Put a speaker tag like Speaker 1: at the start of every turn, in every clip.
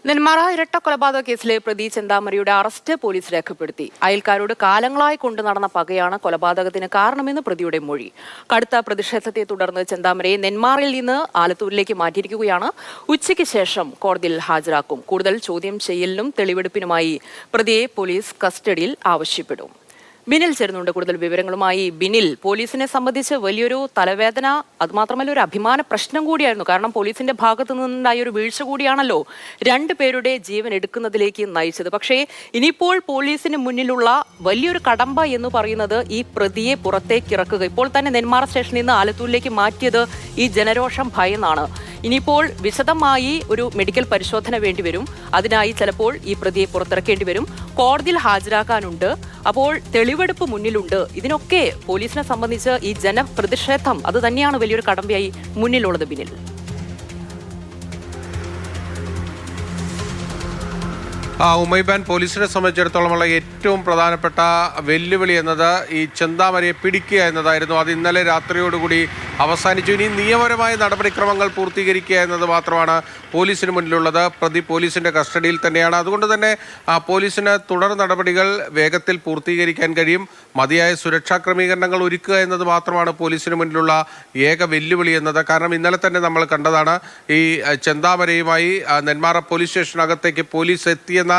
Speaker 1: നെന്മാറ ഇരട്ട കൊലപാതക കേസിലെ പ്രതി ചെന്താമരയുടെ അറസ്റ്റ് പോലീസ് രേഖപ്പെടുത്തി. അയൽക്കാരോട് കാലങ്ങളായി കൊണ്ടു നടന്ന പകയാണ് കൊലപാതകത്തിന് കാരണമെന്ന് പ്രതിയുടെ മൊഴി. കടുത്ത പ്രതിഷേധത്തെ തുടർന്ന് ചെന്താമരയെ നെന്മാറയിൽ നിന്ന് ആലത്തൂരിലേക്ക് മാറ്റിയിരിക്കുകയാണ്. ഉച്ചയ്ക്ക് ശേഷം കോടതിയിൽ ഹാജരാക്കും. കൂടുതൽ ചോദ്യം ചെയ്യലിനും തെളിവെടുപ്പിനുമായി പ്രതിയെ പോലീസ് കസ്റ്റഡിയിൽ ആവശ്യപ്പെടും. ബിനിൽ ചേരുന്നുണ്ട് കൂടുതൽ വിവരങ്ങളുമായി. ബിനിൽ, പോലീസിനെ സംബന്ധിച്ച് വലിയൊരു തലവേദന, അതുമാത്രമല്ല ഒരു അഭിമാന പ്രശ്നം കൂടിയായിരുന്നു. കാരണം പോലീസിന്റെ ഭാഗത്തു നിന്നുണ്ടായ ഒരു വീഴ്ച കൂടിയാണല്ലോ രണ്ടുപേരുടെ ജീവൻ എടുക്കുന്നതിലേക്ക് നയിച്ചത്. പക്ഷേ ഇനിയിപ്പോൾ പോലീസിന് മുന്നിലുള്ള വലിയൊരു കടമ്പ എന്ന് പറയുന്നത് ഈ പ്രതിയെ പുറത്തേക്ക് ഇറക്കുക. ഇപ്പോൾ തന്നെ നെന്മാറ സ്റ്റേഷനിൽ നിന്ന് ആലത്തൂരിലേക്ക് മാറ്റിയത് ഈ ജനരോഷം ഭയന്നാണ്. ഇനിയിപ്പോൾ വിശദമായി ഒരു മെഡിക്കൽ പരിശോധന വേണ്ടിവരും. അതിനായി ചിലപ്പോൾ ഈ പ്രതിയെ പുറത്തിറക്കേണ്ടി വരും. കോടതിയിൽ ഹാജരാക്കാനുണ്ട്. അപ്പോൾ തെളിവെടുപ്പ് മുന്നിലുണ്ട്. ഇതിനൊക്കെ പോലീസിനെ സംബന്ധിച്ച് ഈ ജനപ്രതിഷേധം അത് തന്നെയാണ് വലിയൊരു കടമ്പയായി മുന്നിലുള്ളത്. ബിനിൽ,
Speaker 2: ഉമൈബാൻ, പോലീസിനെ സംബന്ധിച്ചിടത്തോളമുള്ള ഏറ്റവും പ്രധാനപ്പെട്ട വെല്ലുവിളി എന്നത് ഈ ചെന്താമരയെ പിടിക്കുക എന്നതായിരുന്നു. അത് ഇന്നലെ രാത്രിയോടുകൂടി അവസാനിച്ചു. ഇനി നിയമപരമായ നടപടിക്രമങ്ങൾ പൂർത്തീകരിക്കുക എന്നത് മാത്രമാണ് പോലീസിന് മുന്നിലുള്ളത്. പ്രതി പോലീസിൻ്റെ കസ്റ്റഡിയിൽ തന്നെയാണ്. അതുകൊണ്ട് തന്നെ പോലീസിന് തുടർ നടപടികൾ വേഗത്തിൽ പൂർത്തീകരിക്കാൻ കഴിയും. മതിയായ സുരക്ഷാ ക്രമീകരണങ്ങൾ ഒരുക്കുക എന്നത് മാത്രമാണ് പോലീസിന് മുന്നിലുള്ള ഏക വെല്ലുവിളി എന്നത്. കാരണം ഇന്നലെ തന്നെ നമ്മൾ കണ്ടതാണ്, ഈ ചെന്താമരയുമായി നെന്മാറ പോലീസ് സ്റ്റേഷനകത്തേക്ക് പോലീസ് എത്തിയെന്ന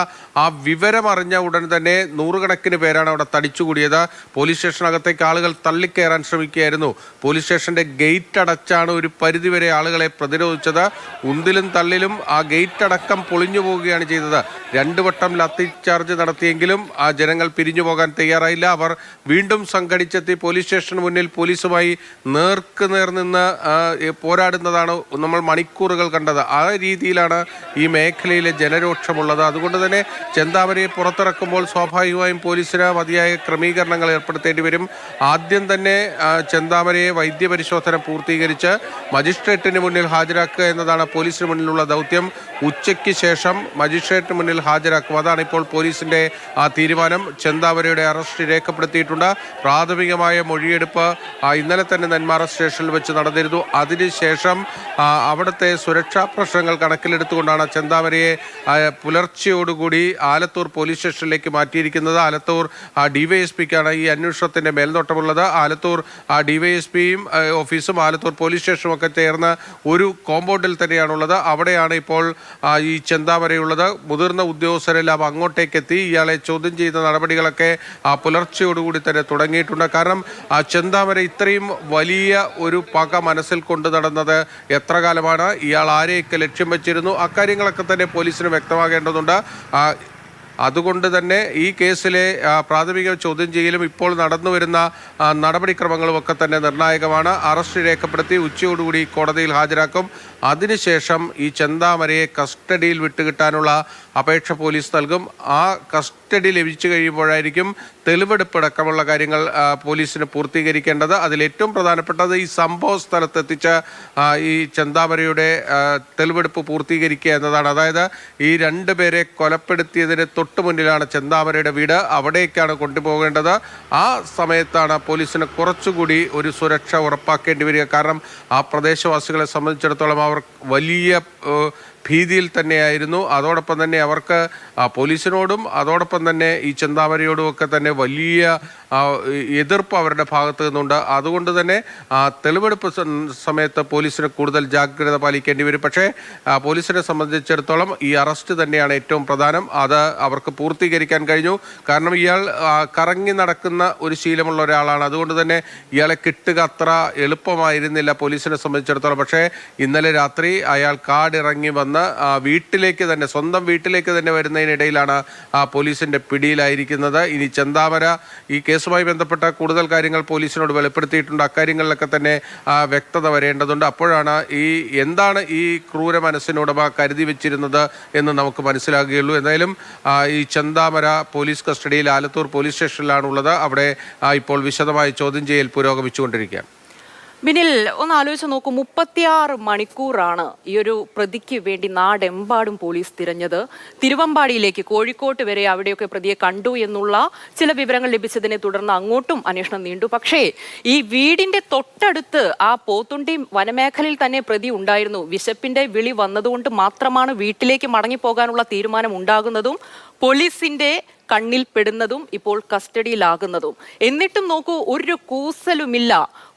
Speaker 2: ആ വിവരം അറിഞ്ഞ ഉടൻ തന്നെ നൂറുകണക്കിന് പേരാണ് അവിടെ തടിച്ചുകൂടിയത്. പോലീസ് സ്റ്റേഷനകത്തേക്ക് ആളുകൾ തള്ളിക്കയറാൻ ശ്രമിക്കുകയായിരുന്നു. പോലീസ് സ്റ്റേഷന്റെ ഗേറ്റ് അടച്ചാണ് ഒരു പരിധിവരെ ആളുകളെ പ്രതിരോധിച്ചത്. ഉന്തിലും തള്ളിലും ആ ഗേറ്റ് അടക്കം പൊളിഞ്ഞു പോവുകയാണ് ചെയ്തത്. 2 വട്ടം ലാത്തി ചാർജ് നടത്തിയെങ്കിലും ആ ജനങ്ങൾ പിരിഞ്ഞു പോകാൻ തയ്യാറായില്ല. അവർ വീണ്ടും സംഘടിച്ചെത്തി പോലീസ് സ്റ്റേഷന് മുന്നിൽ പോലീസുമായി നേർക്ക് നേർ നിന്ന് പോരാടുന്നതാണ് നമ്മൾ മണിക്കൂറുകൾ കണ്ടത്. ആ രീതിയിലാണ് ഈ മേഖലയിലെ ജനരോക്ഷമുള്ളത്. അതുകൊണ്ട് തന്നെ ചെന്താമരയെ പുറത്തിറക്കുമ്പോൾ സ്വാഭാവികമായും പോലീസിന് മതിയായ ക്രമീകരണങ്ങൾ ഏർപ്പെടുത്തേണ്ടി വരും. ആദ്യം തന്നെ ചെന്താമരയെ വൈദ്യപരിശോധന പൂർത്തീകരിച്ച് മജിസ്ട്രേറ്റിന് മുന്നിൽ ഹാജരാക്കുക എന്നതാണ് പോലീസിന് മുന്നിലുള്ള ദൗത്യം. ഉച്ചയ്ക്ക് ശേഷം മജിസ്ട്രേറ്റിന് മുന്നിൽ ഹാജരാക്കും. അതാണ് ഇപ്പോൾ പോലീസിന്റെ തീരുമാനം. ചെന്താമരയുടെ അറസ്റ്റ് രേഖപ്പെടുത്തിയിട്ടുണ്ട്. പ്രാഥമികമായ മൊഴിയെടുപ്പ് ഇന്നലെ തന്നെ നെന്മാറ സ്റ്റേഷനിൽ വെച്ച് നടന്നിരുന്നു. അതിനുശേഷം അവിടുത്തെ സുരക്ഷാ പ്രശ്നങ്ങൾ കണക്കിലെടുത്തുകൊണ്ടാണ് ചെന്താമരയെ പുലർച്ചയോടുകൂടി ആലത്തൂർ പോലീസ് സ്റ്റേഷനിലേക്ക് മാറ്റിയിരിക്കുന്നത്. ആലത്തൂർ ഡിവൈഎസ്പിക്കാണ് ഈ അന്വേഷണത്തിന്റെ മേൽനോട്ടമുള്ളത്. ആലത്തൂർ ഡിവൈഎസ്പിയും ഓഫീസും ആലത്തൂർ പോലീസ് സ്റ്റേഷനും ഒക്കെ ചേർന്ന് ഒരു കോമ്പൗണ്ടിൽ തന്നെയാണുള്ളത്. അവിടെയാണ് ഇപ്പോൾ ഈ ചെന്താമരയുള്ളത്. മുതിർന്ന ഉദ്യോഗസ്ഥരെല്ലാം അങ്ങോട്ടേക്ക് എത്തി ഇയാളെ ചോദ്യം ചെയ്യുന്ന നടപടികളൊക്കെ പുലർച്ചയോടുകൂടി തന്നെ തുടങ്ങിയിട്ടുണ്ട്. കാരണം ചെന്താമര ഇത്രയും വലിയ ഒരു പക മനസ്സിൽ കൊണ്ടു നടന്നത് എത്ര കാലമാണ്, ഇയാൾ ആരെയൊക്കെ ലക്ഷ്യം വെച്ചിരുന്നു, അക്കാര്യങ്ങളൊക്കെ തന്നെ പോലീസിന് വ്യക്തമാകേണ്ടതുണ്ട്. അതുകൊണ്ട് തന്നെ ഈ കേസിലെ പ്രാഥമിക ചോദ്യം ചെയ്യലും ഇപ്പോൾ നടന്നു വരുന്ന നടപടിക്രമങ്ങളും ഒക്കെ തന്നെ നിർണായകമാണ്. അറസ്റ്റ് രേഖപ്പെടുത്തി ഉച്ചയോടുകൂടി കോടതിയിൽ ഹാജരാക്കും. അതിനുശേഷം ഈ ചെന്താമരയെ കസ്റ്റഡിയിൽ വിട്ടുകിട്ടാനുള്ള അപേക്ഷ പോലീസ് നൽകും. ആ കസ്റ്റഡി ലഭിച്ചു കഴിയുമ്പോഴായിരിക്കും തെളിവെടുപ്പടക്കമുള്ള കാര്യങ്ങൾ പോലീസിന് പൂർത്തീകരിക്കേണ്ടത്. അതിലേറ്റവും പ്രധാനപ്പെട്ടത് ഈ സംഭവ സ്ഥലത്തെത്തിച്ച് ഈ ചെന്താമരയുടെ തെളിവെടുപ്പ് പൂർത്തീകരിക്കുക എന്നതാണ്. അതായത് ഈ 2 പേരെ കൊലപ്പെടുത്തിയതിന് തൊട്ടു മുന്നിലാണ് ചെന്താമരയുടെ വീട്. അവിടേക്കാണ് കൊണ്ടുപോകേണ്ടത്. ആ സമയത്താണ് പോലീസിന് കുറച്ചുകൂടി ഒരു സുരക്ഷ ഉറപ്പാക്കേണ്ടി വരിക. കാരണം ആ പ്രദേശവാസികളെ സംബന്ധിച്ചിടത്തോളം അവർ വലിയ ഭീതിയിൽ തന്നെയായിരുന്നു. അതോടൊപ്പം തന്നെ അവർക്ക് പോലീസിനോടും അതോടൊപ്പം തന്നെ ഈ ചെന്താമരയോടും ഒക്കെ തന്നെ വലിയ എതിർപ്പ് അവരുടെ ഭാഗത്തു നിന്നുണ്ട്. അതുകൊണ്ട് തന്നെ തെളിവെടുപ്പ് സമയത്ത് പോലീസിന് കൂടുതൽ ജാഗ്രത പാലിക്കേണ്ടി വരും. പക്ഷേ പോലീസിനെ സംബന്ധിച്ചിടത്തോളം ഈ അറസ്റ്റ് തന്നെയാണ് ഏറ്റവും പ്രധാനം. അത് അവർക്ക് പൂർത്തീകരിക്കാൻ കഴിഞ്ഞു. കാരണം ഇയാൾ കറങ്ങി നടക്കുന്ന ഒരു ശീലമുള്ള ഒരാളാണ്. അതുകൊണ്ട് തന്നെ ഇയാളെ കിട്ടുക അത്ര എളുപ്പമായിരുന്നില്ല പോലീസിനെ സംബന്ധിച്ചിടത്തോളം. പക്ഷേ ഇന്നലെ രാത്രി അയാൾ കാടിറങ്ങി വന്ന് വീട്ടിലേക്ക് തന്നെ, സ്വന്തം വീട്ടിലേക്ക് തന്നെ വരുന്നതിനിടയിലാണ് പോലീസിന്റെ പിടിയിലായിരിക്കുന്നത്. ഇനി ചെന്താമര ഈ കേസുമായി ബന്ധപ്പെട്ട കൂടുതൽ കാര്യങ്ങൾ പോലീസിനോട് വെളിപ്പെടുത്തിയിട്ടുണ്ട്. അക്കാര്യങ്ങളിലൊക്കെ തന്നെ വ്യക്തത വരേണ്ടതുണ്ട്. അപ്പോഴാണ് എന്താണ് ഈ ക്രൂര മനസ്സിനുടമ കരുതി വെച്ചിരുന്നത് എന്ന് നമുക്ക് മനസ്സിലാകുകയുള്ളൂ. എന്തായാലും ഈ ചെന്താമര പോലീസ് കസ്റ്റഡിയിൽ ആലത്തൂർ പോലീസ് സ്റ്റേഷനിലാണുള്ളത്. അവിടെ ഇപ്പോൾ വിശദമായി ചോദ്യം ചെയ്യൽ പുരോഗമിച്ചുകൊണ്ടിരിക്കുകയാണ്.
Speaker 1: ബിനിൽ ഒന്ന് ആലോചിച്ച് നോക്കൂ, 36 മണിക്കൂറാണ് ഈ ഒരു പ്രതിക്ക് വേണ്ടി നാടെമ്പാടും പോലീസ് തിരഞ്ഞത്. തിരുവമ്പാടിയിലേക്ക്, കോഴിക്കോട്ട് വരെ അവിടെയൊക്കെ പ്രതിയെ കണ്ടു എന്നുള്ള ചില വിവരങ്ങൾ ലഭിച്ചതിനെ തുടർന്ന് അങ്ങോട്ടും അന്വേഷണം നീണ്ടു. പക്ഷേ ഈ വീടിന്റെ തൊട്ടടുത്ത് ആ പോത്തുണ്ടി വനമേഖലയിൽ തന്നെ പ്രതി ഉണ്ടായിരുന്നു. വിശപ്പിന്റെ വിളി വന്നതുകൊണ്ട് മാത്രമാണ് വീട്ടിലേക്ക് മടങ്ങിപ്പോകാനുള്ള തീരുമാനം ഉണ്ടാകുന്നതും പോലീസിന്റെ കണ്ണിൽ പെടുന്നതും ഇപ്പോൾ കസ്റ്റഡിയിലാകുന്നതും. എന്നിട്ടും നോക്കൂ, ഒരു കൂസലുമില്ല.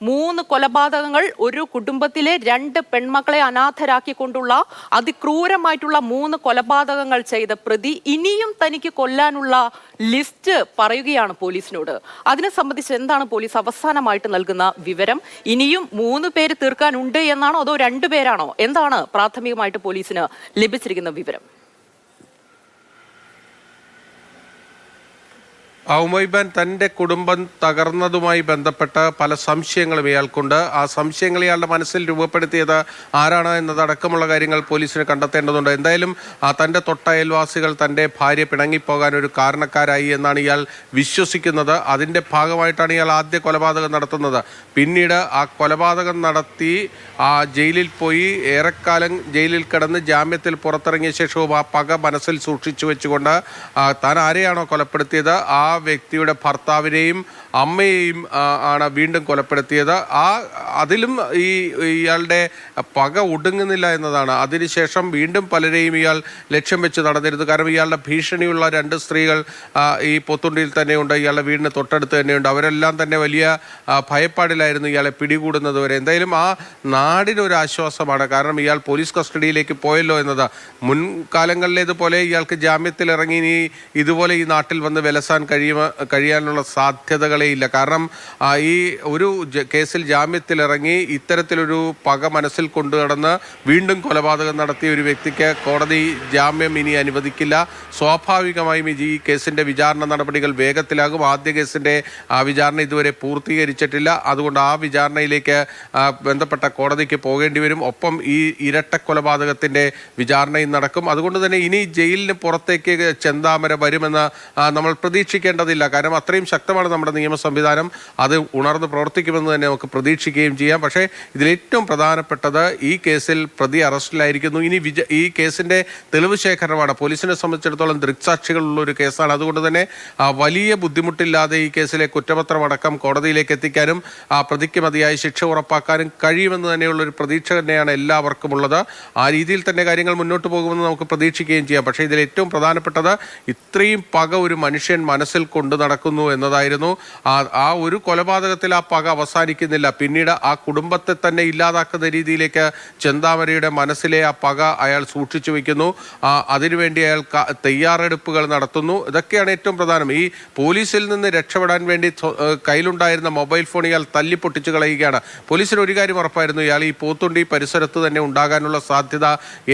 Speaker 1: 3 കൊലപാതകങ്ങൾ, ഒരു കുടുംബത്തിലെ 2 പെൺമക്കളെ അനാഥരാക്കിക്കൊണ്ടുള്ള അതിക്രൂരമായിട്ടുള്ള 3 കൊലപാതകങ്ങൾ ചെയ്ത പ്രതി ഇനിയും തനിക്ക് കൊല്ലാനുള്ള ലിസ്റ്റ് പറയുകയാണ് പോലീസിനോട്. അതിനെ സംബന്ധിച്ച് എന്താണ് പോലീസ് അവസാനമായിട്ട് നൽകുന്ന വിവരം? ഇനിയും 3 പേര് തീർക്കാനുണ്ട് എന്നാണോ, അതോ 2 പേരാണോ? എന്താണ് പ്രാഥമികമായിട്ട് പോലീസിന് ലഭിച്ചിരിക്കുന്ന വിവരം?
Speaker 2: ഉമൈബാൻ തൻ്റെ കുടുംബം തകർന്നതുമായി ബന്ധപ്പെട്ട് പല സംശയങ്ങളും ഇയാൾക്കുണ്ട്. ആ സംശയങ്ങൾ ഇയാളുടെ മനസ്സിൽ രൂപപ്പെടുത്തിയത് ആരാണ് എന്നതടക്കമുള്ള കാര്യങ്ങൾ പോലീസിന് കണ്ടെത്തേണ്ടതുണ്ട്. എന്തായാലും തൻ്റെ തൊട്ടയൽവാസികൾ തൻ്റെ ഭാര്യ പിണങ്ങിപ്പോകാൻ ഒരു കാരണക്കാരായി എന്നാണ് ഇയാൾ വിശ്വസിക്കുന്നത്. അതിൻ്റെ ഭാഗമായിട്ടാണ് ഇയാൾ ആദ്യ കൊലപാതകം നടത്തുന്നത്. പിന്നീട് ആ കൊലപാതകം നടത്തി ജയിലിൽ പോയി ഏറെക്കാലം ജയിലിൽ കിടന്ന് ജാമ്യത്തിൽ പുറത്തിറങ്ങിയ ശേഷവും ആ പക മനസ്സിൽ സൂക്ഷിച്ചു വെച്ചുകൊണ്ട് താൻ ആരെയാണോ കൊലപ്പെടുത്തിയത് ആ വ്യക്തിയുടെ ഭർത്താവിനെയും അമ്മയെയും ആണ് വീണ്ടും കൊലപ്പെടുത്തിയത്. അതിലും ഇയാളുടെ പക ഒടുങ്ങുന്നില്ല എന്നതാണ്. അതിനുശേഷം വീണ്ടും പലരെയും ഇയാൾ ലക്ഷ്യം വെച്ച് നടന്നിരുന്നു. കാരണം ഇയാളുടെ ഭീഷണിയുള്ള 2 സ്ത്രീകൾ ഈ പൊത്തുണ്ടിയിൽ തന്നെയുണ്ട്, ഇയാളുടെ വീടിന് തൊട്ടടുത്ത് തന്നെയുണ്ട്. അവരെല്ലാം തന്നെ വലിയ ഭയപ്പാടിലായിരുന്നു ഇയാളെ പിടികൂടുന്നത് വരെ. എന്തായാലും ആ നാടിനൊരു ആശ്വാസമാണ്. കാരണം ഇയാൾ പോലീസ് കസ്റ്റഡിയിലേക്ക് പോയല്ലോ എന്നത്. മുൻകാലങ്ങളിലേതുപോലെ ഇയാൾക്ക് ജാമ്യത്തിൽ ഇറങ്ങി ഇനി ഇതുപോലെ ഈ നാട്ടിൽ വന്ന് വിലസാൻ കഴിയാനുള്ള സാധ്യതകളെ ഇല്ല. കാരണം ഈ ഒരു കേസിൽ ജാമ്യത്തിലിറങ്ങി ഇത്തരത്തിലൊരു പക മനസ്സിൽ കൊണ്ടു നടന്ന് വീണ്ടും കൊലപാതകം നടത്തിയ ഒരു വ്യക്തിക്ക് കോടതി ജാമ്യം ഇനി അനുവദിക്കില്ല. സ്വാഭാവികമായും ഈ കേസിന്റെ വിചാരണ നടപടികൾ വേഗത്തിലാകും. ആദ്യ കേസിന്റെ വിചാരണ ഇതുവരെ പൂർത്തീകരിച്ചിട്ടില്ല. അതുകൊണ്ട് ആ വിചാരണയിലേക്ക് ബന്ധപ്പെട്ട കോടതിക്ക് പോകേണ്ടി വരും. ഒപ്പം ഈ ഇരട്ട കൊലപാതകത്തിന്റെ വിചാരണയും നടക്കും. അതുകൊണ്ട് തന്നെ ഇനി ജയിലിന് പുറത്തേക്ക് ചെന്താമര വരുമെന്ന് നമ്മൾ പ്രതീക്ഷിക്കേണ്ടതില്ല. കാരണം അത്രയും ശക്തമാണ് നമ്മുടെ നിയമ സംവിധാനം. അത് ഉണർന്ന് പ്രവർത്തിക്കുമെന്ന് തന്നെ നമുക്ക് പ്രതീക്ഷിക്കുകയും ചെയ്യാം. പക്ഷേ ഇതിലേറ്റവും പ്രധാനപ്പെട്ടത് ഈ കേസിൽ പ്രതി അറസ്റ്റിലായിരിക്കുന്നു. ഇനി ഈ കേസിന്റെ തെളിവ് ശേഖരണമാണ്. പോലീസിനെ സംബന്ധിച്ചിടത്തോളം ദൃക്സാക്ഷികളുള്ള ഒരു കേസാണ്. അതുകൊണ്ട് തന്നെ വലിയ ബുദ്ധിമുട്ടില്ലാതെ ഈ കേസിലെ കുറ്റപത്രമടക്കം കോടതിയിലേക്ക് എത്തിക്കാനും പ്രതിക്ക് മതിയായ ശിക്ഷ ഉറപ്പാക്കാനും കഴിയുമെന്ന് തന്നെയുള്ള ഒരു പ്രതീക്ഷ തന്നെയാണ് എല്ലാവർക്കും ഉള്ളത്. ആ രീതിയിൽ തന്നെ കാര്യങ്ങൾ മുന്നോട്ട് പോകുമെന്ന് നമുക്ക് പ്രതീക്ഷിക്കുകയും ചെയ്യാം. പക്ഷേ ഇതിൽ ഏറ്റവും പ്രധാനപ്പെട്ടത് ഇത്രയും പക ഒരു മനുഷ്യൻ മനസ്സിൽ കൊണ്ടു നടക്കുന്നു എന്നതായിരുന്നു. ആ ഒരു കൊലപാതകത്തിൽ ആ പക അവസാനിക്കുന്നില്ല. പിന്നീട് ആ കുടുംബത്തെ തന്നെ ഇല്ലാതാക്കുന്ന രീതിയിലേക്ക് ചെന്താമരയുടെ മനസ്സിലെ ആ പക അയാൾ സൂക്ഷിച്ചു വയ്ക്കുന്നു. അതിനുവേണ്ടി അയാൾ തയ്യാറെടുപ്പുകൾ നടത്തുന്നു. ഇതൊക്കെയാണ് ഏറ്റവും പ്രധാനം. ഈ പോലീസിൽ നിന്ന് രക്ഷപ്പെടാൻ വേണ്ടി കയ്യിലുണ്ടായിരുന്ന മൊബൈൽ ഫോൺ ഇയാൾ തല്ലിപ്പൊട്ടിച്ചു കളയുകയാണ്. പോലീസിന് ഒരു കാര്യം ഉറപ്പായിരുന്നു, ഇയാൾ ഈ പോത്തുണ്ടി പരിസരത്ത് തന്നെ ഉണ്ടാകാനുള്ള സാധ്യത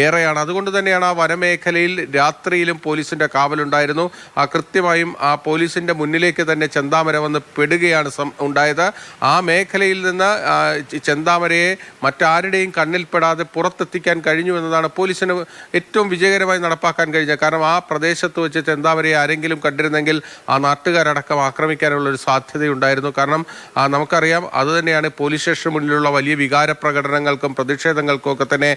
Speaker 2: ഏറെയാണ്. അതുകൊണ്ട് തന്നെയാണ് ആ വനമേഖലയിൽ രാത്രിയിലും പോലീസിന്റെ കാവലുണ്ടായിരുന്നു. കൃത്യമായും ആ പോലീസിന്റെ മുന്നിലേക്ക് തന്നെ ചെന്താമര വന്ന് പെടുകയാണ് ഉണ്ടായത്. ആ മേഖലയിൽ നിന്ന് ചെന്താമരയെ മറ്റാരുടെയും കണ്ണിൽപ്പെടാതെ പുറത്തെത്തിക്കാൻ കഴിഞ്ഞു എന്നതാണ് പോലീസിന് ഏറ്റവും വിജയകരമായി നടപ്പാക്കാൻ കഴിഞ്ഞത്. കാരണം ആ പ്രദേശത്ത് വെച്ച് ചെന്താമരയെ ആരെങ്കിലും കണ്ടിരുന്നെങ്കിൽ ആ നാട്ടുകാരടക്കം ആക്രമിക്കാനുള്ള ഒരു സാധ്യതയുണ്ടായിരുന്നു. കാരണം നമുക്കറിയാം, അതുതന്നെയാണ് പോലീസ് സ്റ്റേഷന് മുന്നിലുള്ള വലിയ വികാര പ്രകടനങ്ങൾക്കും പ്രതിഷേധങ്ങൾക്കും ഒക്കെ തന്നെ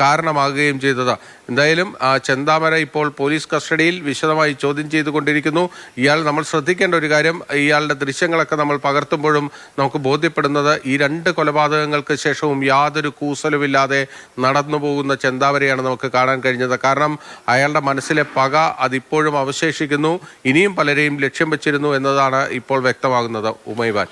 Speaker 2: കാരണമാകുകയും ചെയ്തത്. എന്തായാലും ചെന്താമര ഇപ്പോൾ പോലീസ് കസ്റ്റഡിയിൽ വിശദമായി ചോദ്യം ചെയ്തുകൊണ്ടിരിക്കുന്നു. നമ്മൾ ശ്രദ്ധിക്കേണ്ട ഒരു കാര്യം, ഇയാളുടെ ദൃശ്യങ്ങളൊക്കെ നമ്മൾ പകർത്തുമ്പോഴും നമുക്ക് ബോധ്യപ്പെടുന്നത് ഈ 2 കൊലപാതകങ്ങൾക്ക് ശേഷവും യാതൊരു കൂസലുമില്ലാതെ നടന്നു പോകുന്ന ചെന്താമരയാണ് നമുക്ക് കാണാൻ കഴിഞ്ഞത്. കാരണം അയാളുടെ മനസ്സിലെ പക അതിപ്പോഴും അവശേഷിക്കുന്നു. ഇനിയും പലരെയും ലക്ഷ്യം വെച്ചിരുന്നു എന്നതാണ് ഇപ്പോൾ വ്യക്തമാകുന്നത്. ഉമൈബാൻ.